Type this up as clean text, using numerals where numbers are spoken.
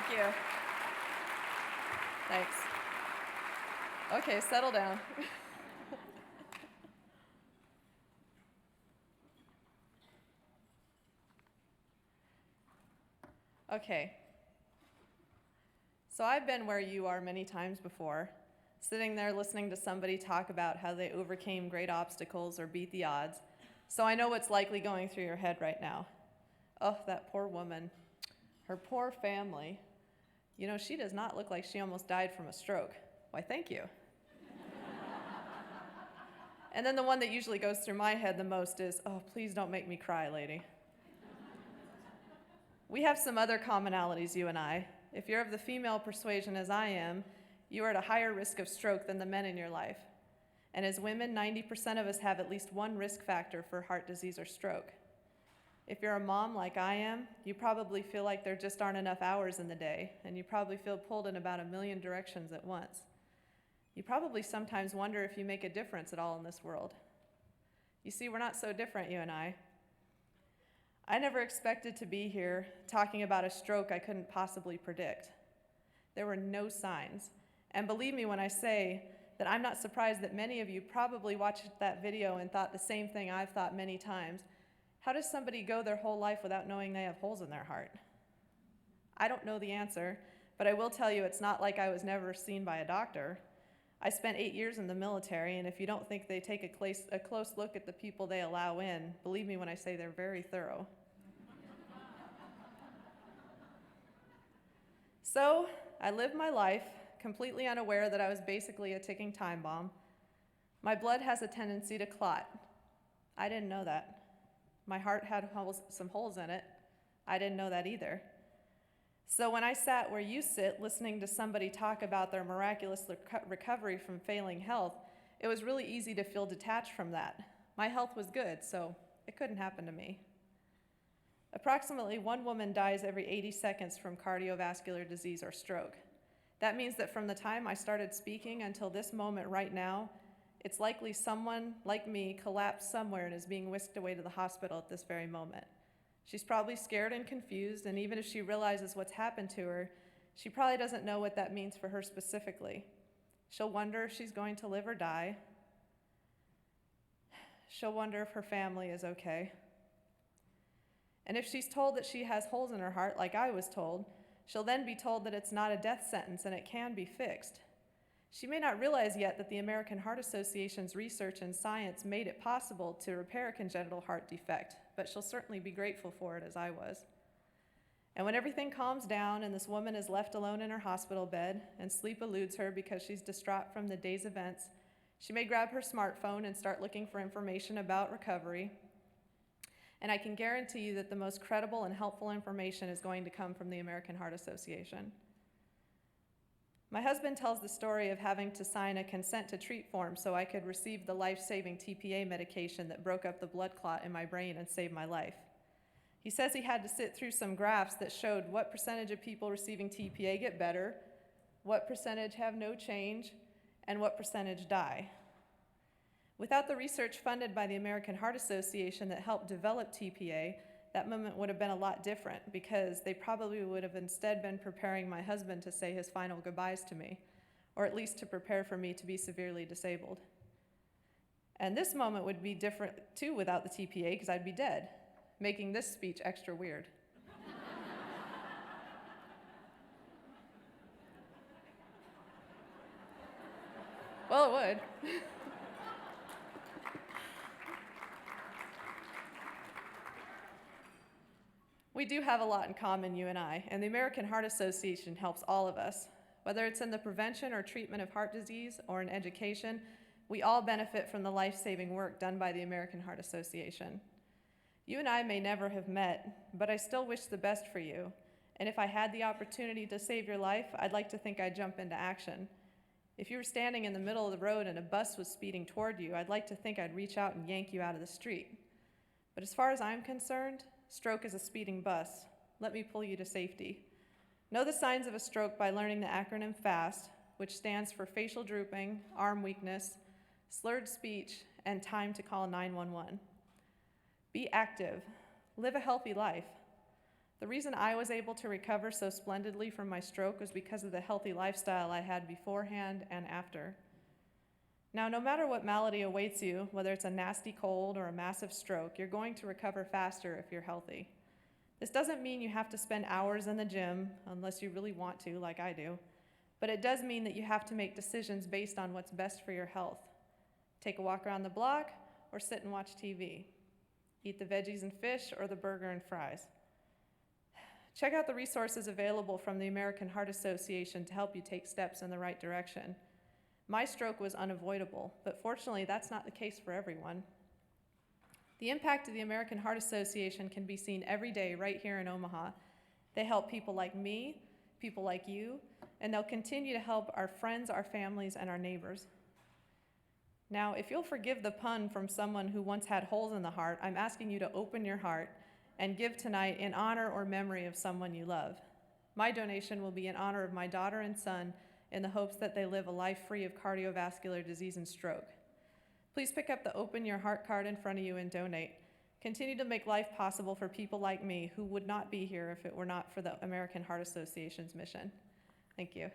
Thank you. Thanks. Okay, settle down. Okay. So I've been where you are many times before, sitting there listening to somebody talk about how they overcame great obstacles or beat the odds. So I know what's likely going through your head right now. Oh, that poor woman. Her poor family. You know, she does not look like she almost died from a stroke. Why, thank you. And then the one that usually goes through my head the most is, oh, please don't make me cry, lady. We have some other commonalities, you and I. If you're of the female persuasion as I am, you are at a higher risk of stroke than the men in your life. And as women, 90% of us have at least one risk factor for heart disease or stroke. If you're a mom like I am, you probably feel like there just aren't enough hours in the day, and you probably feel pulled in about 1,000,000 directions at once. You probably sometimes wonder if you make a difference at all in this world. You see, we're not so different, you and I. I never expected to be here talking about a stroke I couldn't possibly predict. There were no signs. And believe me when I say that I'm not surprised that many of you probably watched that video and thought the same thing I've thought many times. How does somebody go their whole life without knowing they have holes in their heart? I don't know the answer, but I will tell you it's not like I was never seen by a doctor. I spent 8 years in the military, and if you don't think they take a close look at the people they allow in, believe me when I say they're very thorough. So I lived my life completely unaware that I was basically a ticking time bomb. My blood has a tendency to clot. I didn't know that. My heart had some holes in it. I didn't know that either. So when I sat where you sit listening to somebody talk about their miraculous recovery from failing health, it was really easy to feel detached from that. My health was good, so it couldn't happen to me. Approximately 1 woman dies every 80 seconds from cardiovascular disease or stroke. That means that from the time I started speaking until this moment right now, it's likely someone like me collapsed somewhere and is being whisked away to the hospital at this very moment. She's probably scared and confused, and even if she realizes what's happened to her, she probably doesn't know what that means for her specifically. She'll wonder if she's going to live or die. She'll wonder if her family is okay. And if she's told that she has holes in her heart, like I was told, she'll then be told that it's not a death sentence and it can be fixed. She may not realize yet that the American Heart Association's research and science made it possible to repair a congenital heart defect, but she'll certainly be grateful for it as I was. And when everything calms down and this woman is left alone in her hospital bed and sleep eludes her because she's distraught from the day's events, she may grab her smartphone and start looking for information about recovery. And I can guarantee you that the most credible and helpful information is going to come from the American Heart Association. My husband tells the story of having to sign a consent to treat form so I could receive the life-saving TPA medication that broke up the blood clot in my brain and saved my life. He says he had to sit through some graphs that showed what percentage of people receiving TPA get better, what percentage have no change, and what percentage die. Without the research funded by the American Heart Association that helped develop TPA, that moment would have been a lot different because they probably would have instead been preparing my husband to say his final goodbyes to me, or at least to prepare for me to be severely disabled. And this moment would be different too without the TPA because I'd be dead, making this speech extra weird. Well, it would. We do have a lot in common, you and I, and the American Heart Association helps all of us. Whether it's in the prevention or treatment of heart disease or in education, we all benefit from the life-saving work done by the American Heart Association. You and I may never have met, but I still wish the best for you. And if I had the opportunity to save your life, I'd like to think I'd jump into action. If you were standing in the middle of the road and a bus was speeding toward you, I'd like to think I'd reach out and yank you out of the street. But as far as I'm concerned, stroke is a speeding bus. Let me pull you to safety. Know the signs of a stroke by learning the acronym FAST, which stands for facial drooping, arm weakness, slurred speech, and time to call 911. Be active. Live a healthy life. The reason I was able to recover so splendidly from my stroke was because of the healthy lifestyle I had beforehand and after. Now, no matter what malady awaits you, whether it's a nasty cold or a massive stroke, you're going to recover faster if you're healthy. This doesn't mean you have to spend hours in the gym, unless you really want to, like I do, but it does mean that you have to make decisions based on what's best for your health. Take a walk around the block, or sit and watch TV. Eat the veggies and fish, or the burger and fries. Check out the resources available from the American Heart Association to help you take steps in the right direction. My stroke was unavoidable, but fortunately that's not the case for everyone. The impact of the American Heart Association can be seen every day right here in Omaha. They help people like me, people like you, and they'll continue to help our friends, our families, and our neighbors. Now, if you'll forgive the pun from someone who once had holes in the heart, I'm asking you to open your heart and give tonight in honor or memory of someone you love. My donation will be in honor of my daughter and son in the hopes that they live a life free of cardiovascular disease and stroke. Please pick up the Open Your Heart card in front of you and donate. Continue to make life possible for people like me who would not be here if it were not for the American Heart Association's mission. Thank you.